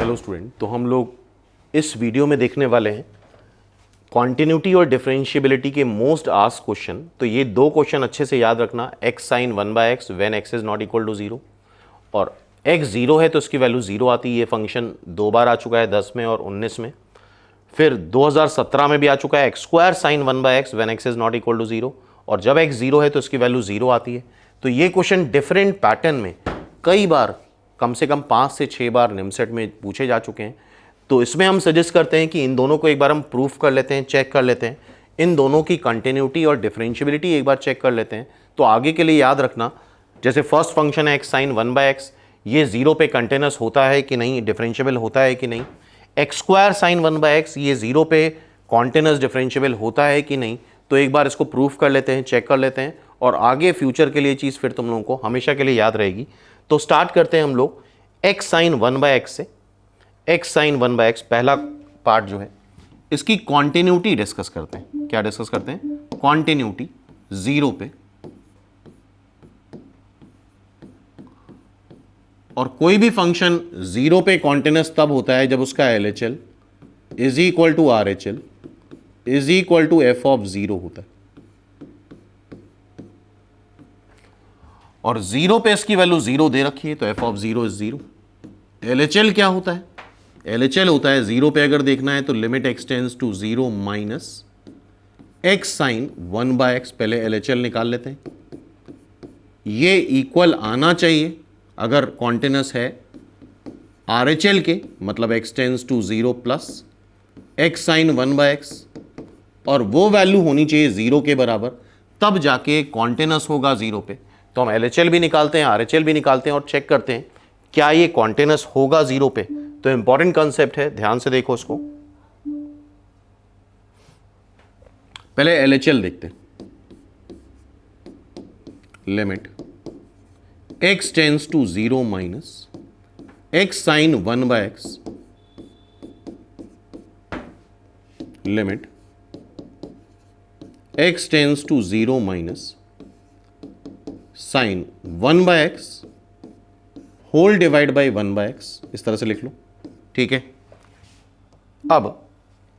Hello student, तो हम लोग इस वीडियो में देखने वाले हैं कॉन्टिन्यूटी और डिफरेंशिएबिलिटी के मोस्ट आस्क्ड क्वेश्चन। तो ये दो क्वेश्चन अच्छे से याद रखना, x sine 1/x when x is not equal to 0, और x 0 है तो इसकी वैल्यू 0 आती है। ये फंक्शन दो बार आ चुका है, 10 में और 19 में। फिर 2017 में भी आ चुका है, x square sine 1/x when x is not equal to 0, और जब x 0 है तो इसकी वैल्यू 0 आती है। तो ये क्वेश्चन डिफरेंट पैटर्न में कई बार, कम से कम 5 से 6 बार निमसेट में पूछे जा चुके हैं। तो इसमें हम सजेस्ट करते हैं कि इन दोनों को एक बार हम प्रूफ कर लेते हैं, चेक कर लेते हैं, इन दोनों की कंटिन्यूटी और डिफरेंशिएबिलिटी एक बार चेक कर लेते हैं। तो आगे के लिए याद रखना, जैसे फर्स्ट फंक्शन है एक्स साइन 1/x, ये 0 पे कंटिन्यूस होता है कि नहीं, डिफरेंशिएबल होता है कि नहीं। एक्स स्क्वायर साइन 1/x, ये 0 पे कॉन्टिन्यूस डिफरेंशिएबल होता है कि नहीं। तो एक बार इसको प्रूफ कर लेते हैं, चेक कर लेते हैं, और आगे फ्यूचर के लिए चीज़ फिर तुम लोगों को हमेशा के लिए याद रहेगी। तो स्टार्ट करते हैं हम लोग x साइन 1/x से। x साइन 1/x पहला पार्ट जो है, इसकी कॉन्टिन्यूटी डिस्कस करते हैं। क्या डिस्कस करते हैं? कॉन्टिन्यूटी 0 पे, और कोई भी फंक्शन 0 पे कॉन्टिन्यूस तब होता है जब उसका LHL is equal to RHL is equal to f of 0 होता है। और 0 पे इसकी वैल्यू 0 दे रखी है, तो f ऑफ 0 इज 0। LHL क्या होता है? LHL होता है 0 पे अगर देखना है तो limit x tends to 0 minus x sine 1/x। पहले LHL निकाल लेते हैं। ये इक्वल आना चाहिए अगर कॉन्टिन्यूस है RHL के, मतलब x tends to 0 plus x sine 1/x, और वो वैल्यू होनी चाहिए 0 के बराबर, तब जाके कॉन्टिन्यूस होगा 0 पे। तो हम LHL भी निकालते हैं, RHL भी निकालते हैं और चेक करते हैं क्या ये कॉन्टिन्यूस होगा 0 पे। तो इंपॉर्टेंट कंसेप्ट है, ध्यान से देखो इसको। पहले LHL देखते हैं। Limit x tends to 0 minus x sine 1/x, limit x tends to 0 minus sine 1/x whole divide by 1/x, इस तरह से लिख लो, ठीक है। अब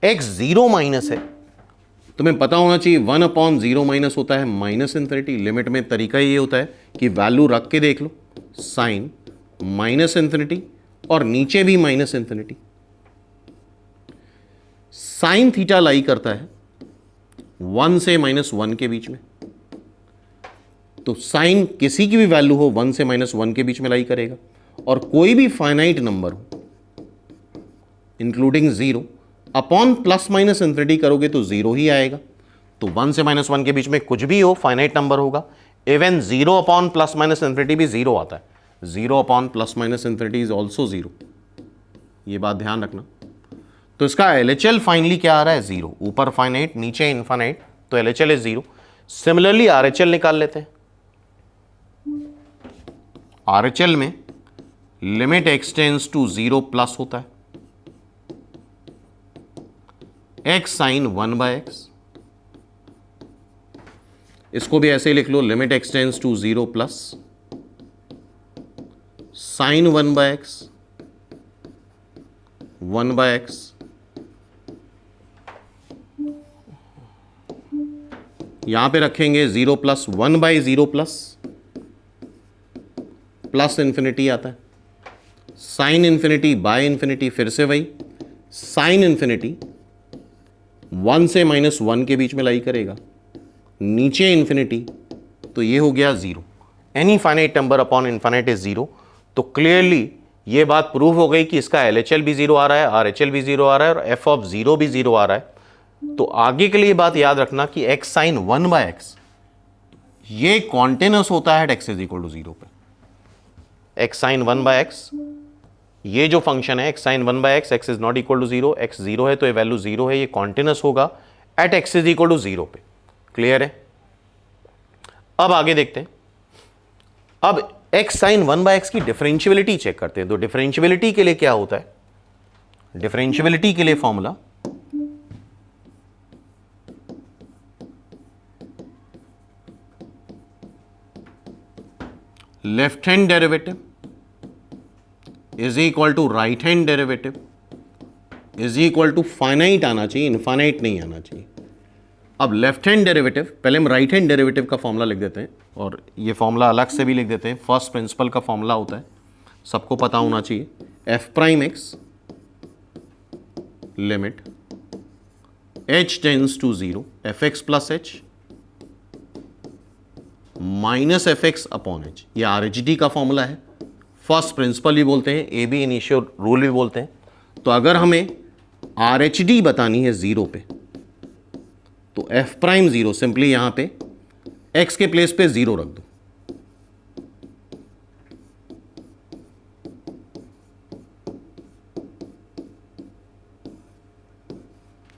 x 0 माइनस है, तुम्हें पता होना चाहिए 1/0 माइनस होता है माइनस इन्फिनिटी। लिमिट में तरीका ये होता है कि वैल्यू रख के देख लो, साइन माइनस इन्फिनिटी और नीचे भी minus infinity. Sine theta lie करता है 1 से -1 के बीच में, तो साइन किसी की भी वैल्यू हो 1 से -1 के बीच में लाई करेगा, और कोई भी फाइनाइट नंबर हो including 0 upon plus minus infinity करोगे तो 0 ही आएगा। तो 1 से -1 के बीच में कुछ भी हो, फाइनाइट नंबर होगा। Even 0 upon plus minus infinity भी 0 आता है। 0 upon plus minus infinity is also 0, ये बात ध्यान रखना। तो इसका LHL फाइनली क्या आ रहा है? 0। ऊपर फाइनाइट, नीचे इनफाइनाइट, तो LHL इज 0। सिमिलरली RHL निकाल लेते हैं। RHL में लिमिट एक्सटेंड्स टू 0 प्लस होता है x साइन 1/x, इसको भी ऐसे ही लिख लो, limit x tends to 0 plus sine 1/x 1/x, यहां पे रखेंगे 0 प्लस 1/0 प्लस प्लस इंफिनिटी आता है, साइन इंफिनिटी बाय इंफिनिटी, फिर से वही साइन इंफिनिटी 1 से -1 के बीच में लाई करेगा, नीचे इंफिनिटी, तो ये हो गया 0। Any finite number upon infinite is 0। तो क्लियरली ये बात प्रूव हो गई कि इसका LHL भी 0 आ रहा है, RHL भी 0 आ रहा है, और f ऑफ 0 भी 0 आ रहा है। तो आगे के लिए बात याद रखना कि x साइन 1/x ये कॉन्टिन्यूस होता है x इज इक्वल टू 0 पे। x साइन 1/x, ये जो फंक्शन है x sine 1/x, x is not equal to 0, x 0 है तो ये वैल्यू 0 है, ये कॉन्टिन्यूस होगा at x is equal to 0 पे। क्लियर है? अब आगे देखते हैं। अब x साइन 1/x की डिफरेंशिएबिलिटी चेक करते हैं। तो डिफरेंशिएबिलिटी के लिए क्या होता है? डिफरेंशिएबिलिटी के लिए formula left hand derivative is equal to right hand derivative is equal to finite आना चाहिए, इनफाइनाइट नहीं आना चाहिए। अब लेफ्ट हैंड डेरिवेटिव, पहले हम राइट हैंड डेरिवेटिव का फॉर्मूला लिख देते हैं, और ये फॉर्मूला अलग से भी लिख देते हैं। फर्स्ट प्रिंसिपल का फॉर्मूला होता है, सबको पता होना चाहिए, f prime x limit h tends to 0 f x plus h minus f x upon h. ये RHD का फॉर्मूला है, फर्स्ट प्रिंसिपल भी बोलते हैं, AB इनिशियल रूल भी बोलते हैं। तो अगर हमें RHD बतानी है 0 पे, तो f प्राइम 0, सिंपली यहां पे x के प्लेस पे 0 रख दो।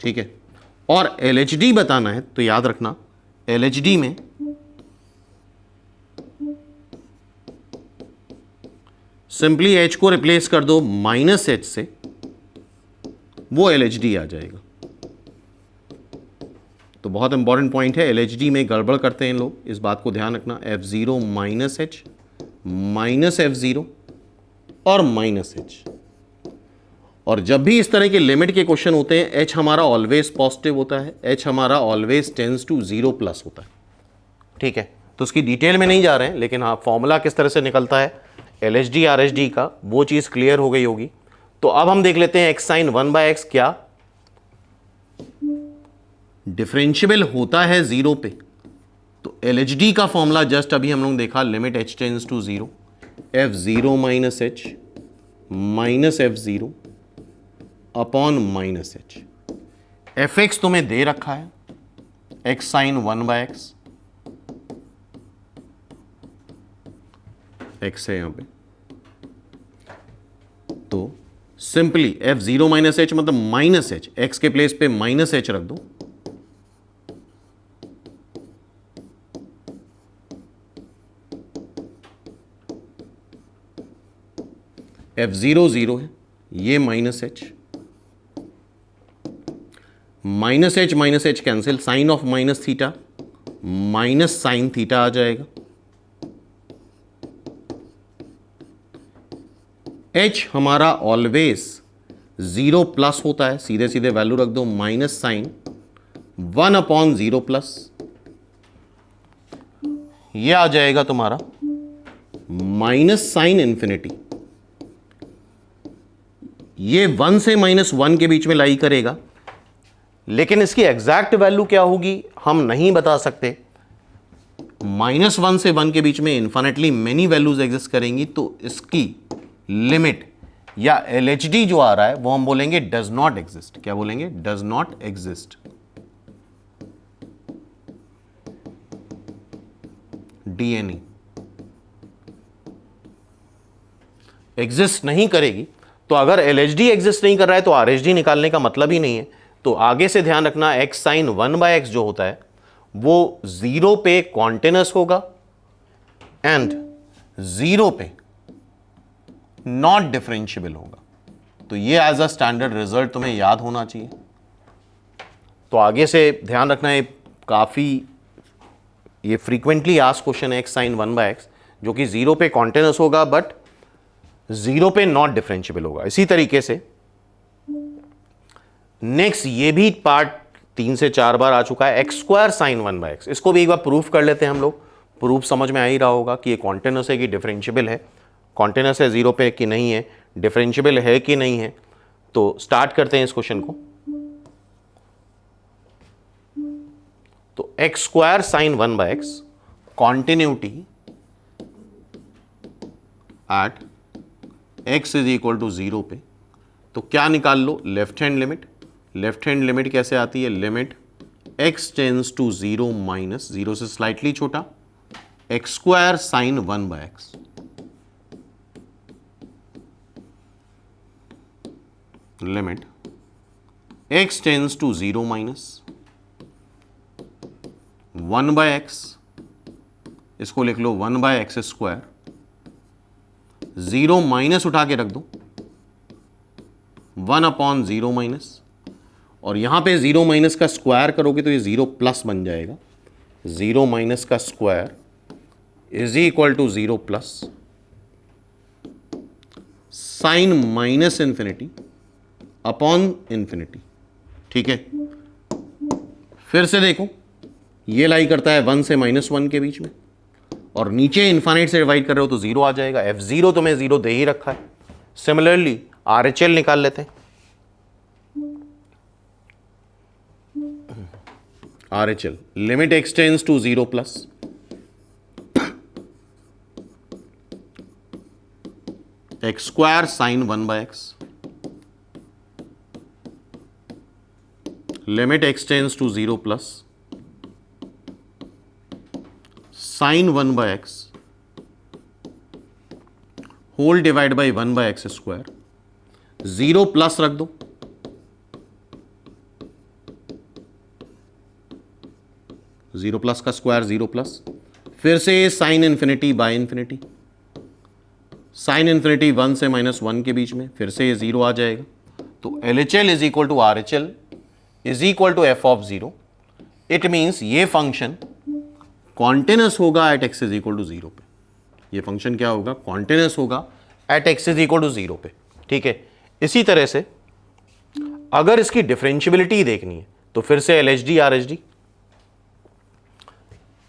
ठीक है, और LHD बताना है तो याद रखना, LHD में सिंपली h को रिप्लेस कर दो माइनस h से, वो LHD आ जाएगा। तो बहुत इंपॉर्टेंट पॉइंट है, LHD में गड़बड़ करते हैं लोग, इस बात को ध्यान रखना। F0 minus h minus F0 और माइनस h। और जब भी इस तरह के लिमिट के क्वेश्चन होते हैं, h हमारा ऑलवेज पॉजिटिव होता है, h हमारा ऑलवेज टेंड्स टू 0 प्लस होता है। ठीक है, तो उसकी डिटेल में नहीं जा रहे हैं, लेकिन हाँ फॉर्मूला किस तरह से निकलता है LHD RHD का, वो चीज़ क्लियर हो गई होगी। तो अब हम देख लेते हैं x साइन 1/x क्या डिफरेंशियबल होता है 0 पे। तो LHD का फॉर्मूला जस्ट अभी हम लोग देखा, limit h tends to 0 F0 minus h minus F0 upon minus h। fx तुम्हें दे रखा है x साइन 1/x, x है यहां पे, तो सिंपली F0 माइनस h मतलब माइनस h, x के प्लेस पे माइनस h रख दो, F0 0 है, ये minus h, minus h cancel, sine of minus theta minus sine theta आ जाएगा। h हमारा ऑलवेज 0 प्लस होता है, सीधे सीधे वैल्यू रख दो, माइनस साइन 1 अपॉन 0 प्लस, ये आ जाएगा तुम्हारा माइनस साइन इंफिनिटी। ये 1 से -1 के बीच में लाई करेगा, लेकिन इसकी एग्जैक्ट वैल्यू क्या होगी हम नहीं बता सकते। -1 से 1 के बीच में इन्फिनिटली मेनी वैल्यूज एग्जिस्ट करेंगी, तो इसकी लिमिट या LHD जो आ रहा है वो हम बोलेंगे डज नॉट एग्जिस्ट। क्या बोलेंगे? Does not exist. DNA exist नहीं करेगी। तो अगर LHD एग्जिस्ट नहीं कर रहा है तो RHD निकालने का मतलब ही नहीं है। तो आगे से ध्यान रखना, x साइन 1/x जो होता है वो 0 पे कॉन्टिन्यूअस होगा एंड 0 पे नॉट डिफरेंशिएबल होगा। तो ये एज अ स्टैंडर्ड रिजल्ट तुम्हें याद होना चाहिए। तो आगे से ध्यान रखना, ये फ्रीक्वेंटली आस्क्ड क्वेश्चन है x साइन 1/x, जो कि 0 पे कॉन्टिन्यूअस होगा बट 0 पे नॉट डिफरेंशिएबल होगा। इसी तरीके से नेक्स्ट, ये भी पार्ट 3 से 4 बार आ चुका है, x² साइन 1/x। इसको भी एक बार प्रूफ कर लेते हैं हम लोग। प्रूफ समझ में आ ही रहा होगा कि ये कॉन्टिन्यूअस है कि डिफरेंशिएबल है, कॉन्टिन्यूअस है 0 पे कि नहीं है, डिफरेंशिएबल है कि नहीं है। तो स्टार्ट करते हैं इस क्वेश्चन को। तो x² sine 1/x continuity at x is equal to 0 पे, तो क्या निकाल लो? Left hand limit. Left hand limit कैसे आती है? Limit x tends to 0 minus 0 से स्लाइटली छोटा x² sine 1/x। Limit x tends to 0 minus 1/x, इसको लिख लो 1/x², 0 माइनस उठा के रख दो, 1 अपॉन 0 माइनस, और यहां पे 0 माइनस का स्क्वायर करोगे तो ये 0 प्लस बन जाएगा। 0 माइनस का square is equal to 0 plus, sine minus infinity upon infinity. ठीक है, फिर से देखो, ये लाई करता है 1 से -1 के बीच में, और नीचे इन्फाइनाइट से डिवाइड कर रहे हो तो 0 आ जाएगा। f0 तुम्हें 0 दे ही रखा है। सिमिलरली RHL निकाल लेते हैं। RHL limit x tends to 0 plus x square sine 1/x limit x tends to 0 plus sine 1/x whole divide by 1/x square. 0 plus रख दो, जीरो प्लस का स्क्वायर 0 प्लस, फिर से sine infinity by infinity, sine infinity 1 से -1 के बीच में, फिर से ये 0 आ जाएगा। तो LHL is equal to RHL is equal to f(0). It means ये फंक्शन कॉन्टिन्यूअस होगा at x is equal to 0 पे। ये फंक्शन क्या होगा? कॉन्टिन्यूअस होगा at x is equal to 0 पे। ठीक है, इसी तरह से अगर इसकी डिफरेंशियबिलिटी देखनी है तो फिर से LHD RHD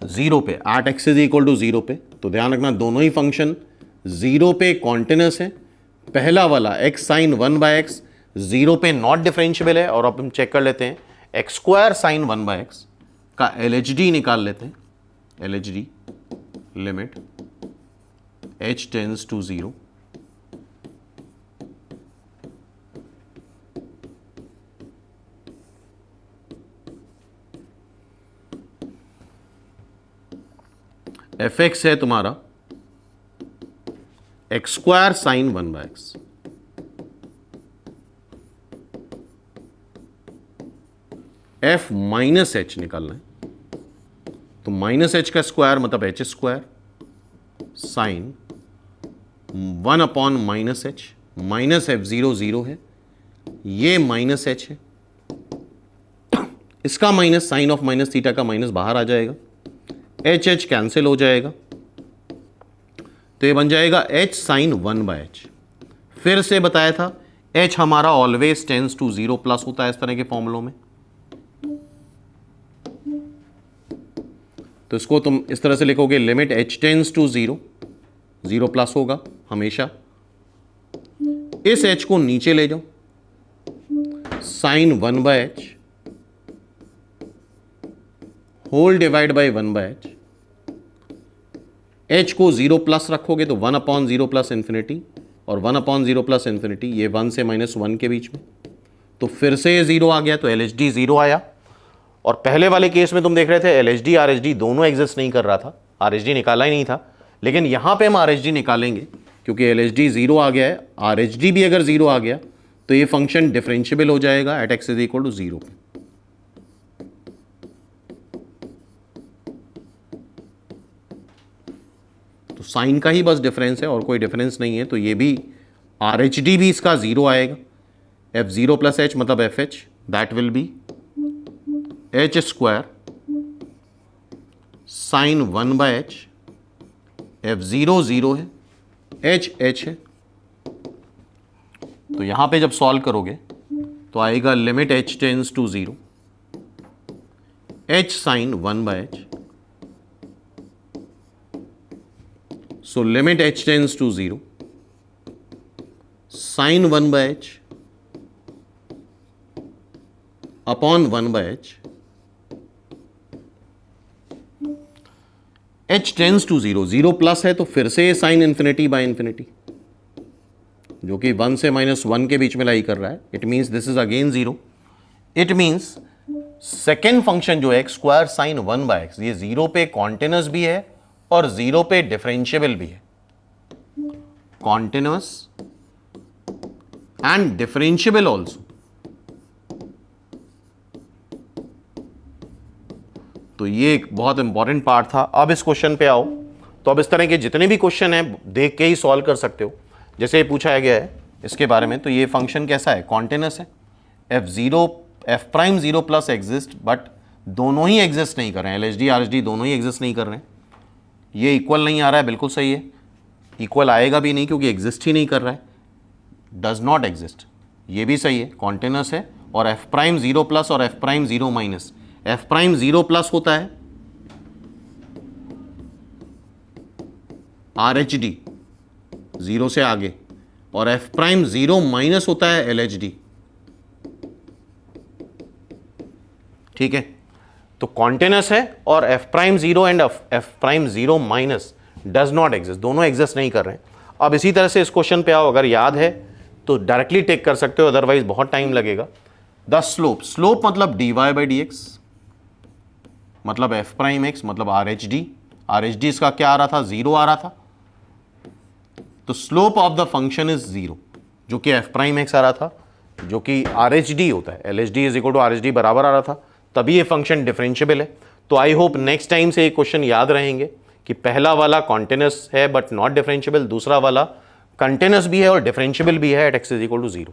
0 पे at x is equal to 0 पे। तो ध्यान रखना दोनों ही फंक्शन 0 पे कॉन्टिन्यूअस है। पहला वाला x साइन 1/x 0 पे नॉट डिफरेंशियबल है। और अब हम चेक कर लेते हैं x स्क्वायर साइन 1/x का LHD निकाल लेते हैं। LHD limit h tends to 0 fx है तुम्हारा x square sine 1/x f minus h निकालना है। तो माइनस एच का स्क्वायर मतलब h square sine 1 upon minus h, minus f(0) 0 है, ये माइनस एच है, इसका minus sine of minus theta का माइनस बाहर आ जाएगा, एच एच कैंसिल हो जाएगा, तो ये बन जाएगा h साइन 1/h। फिर से बताया था h हमारा ऑलवेज टेंड्स टू 0 प्लस होता है इस तरह के फॉर्मूलों में। तो इसको तुम इस तरह से लिखोगे limit h tends to 0, 0 plus होगा हमेशा। इस h को नीचे ले जाओ, sine 1/h whole divide by 1/h। h को 0 प्लस रखोगे तो 1 अपॉन 0 प्लस इन्फिनिटी, और 1 अपॉन 0 प्लस इन्फिनिटी ये 1 से -1 के बीच में। तो फिर से ये 0 आ गया, तो LHD 0 आया। और पहले वाले केस में तुम देख रहे थे LHD RHD दोनों एग्जिस्ट नहीं कर रहा था, RHD निकाला ही नहीं था। लेकिन यहां पे हम RHD निकालेंगे क्योंकि LHD 0 आ गया है। RHD भी अगर 0 आ गया तो ये फंक्शन डिफरेंशियबल हो जाएगा at x is equal to 0 पे। तो साइन का ही बस डिफरेंस है और कोई डिफरेंस नहीं है। तो ये भी RHD भी इसका 0 आएगा। f(0) प्लस h मतलब fh, that will be h square sign 1/h, f(0) 0 है, h h है। तो यहां पे जब सॉल्व करोगे तो आएगा limit h tends to 0 h sine 1/h। So limit h tends to 0 sine 1/h upon 1/h। h tends to 0, 0 plus है तो फिर से साइन इन्फिनिटी बाय इन्फिनिटी, जो कि 1 से -1 के बीच में लाई कर रहा है। It means this is again 0। It means second function जो है x स्क्वायर साइन 1/x ये 0 पे कॉन्टिन्यूअस भी है और 0 पे डिफरेंशियबल भी है। Continuous and differentiable also. तो ये एक बहुत इंपॉर्टेंट पार्ट था। अब इस क्वेश्चन पे आओ, तो अब इस तरह के जितने भी क्वेश्चन हैं देख के ही सॉल्व कर सकते हो। जैसे ये पूछा गया है इसके बारे में, तो ये फंक्शन कैसा है? कॉन्टिन्यूअस है। f(0) प्लस एग्जिस्ट, बट दोनों ही एग्जिस्ट नहीं कर रहे हैं। LHD RHD दोनों ही एग्जिस्ट नहीं कर रहे हैं। ये इक्वल नहीं आ रहा है, बिल्कुल सही है। इक्वल आएगा भी नहीं क्योंकि एग्जिस्ट ही नहीं कर रहा है। डज नॉट एग्जिस्ट, ये भी सही है, कॉन्टिन्यूस है। और एफ प्राइम 0 प्लस और F prime 0 minus, F prime 0 plus होता है आर एच डी 0 से आगे, और एफ प्राइम 0 माइनस होता है एल एच डी। ठीक है, तो कॉन्टिन्यूस है और F prime 0 and F prime 0 minus does not exist, दोनों एग्जिस्ट नहीं कर रहे हैं। अब इसी तरह से इस क्वेश्चन पे आओ, अगर याद है तो डायरेक्टली टेक कर सकते हो, अदरवाइज बहुत टाइम लगेगा। द स्लोप, स्लोप मतलब dy बाई डी एक्स, मतलब एफ प्राइम एक्स, मतलब are H D. Are H D इसका क्या आ रहा था, 0 आ रहा था, तो slope of the function is 0, जो कि एफ प्राइम एक्स आ रहा था, जो कि आर एच डी होता है, L H D is equal to R H D बराबर आ रहा था, तभी ये फंक्शन डिफरेंशियबल है। तो आई होप नेक्स्ट टाइम से ये क्वेश्चन याद रहेंगे कि पहला वाला कॉन्टिन्यूस है बट नॉट डिफरेंशियबल, दूसरा वाला कंटिन्यूस भी है और डिफरेंशियबल भी है at x is equal to 0।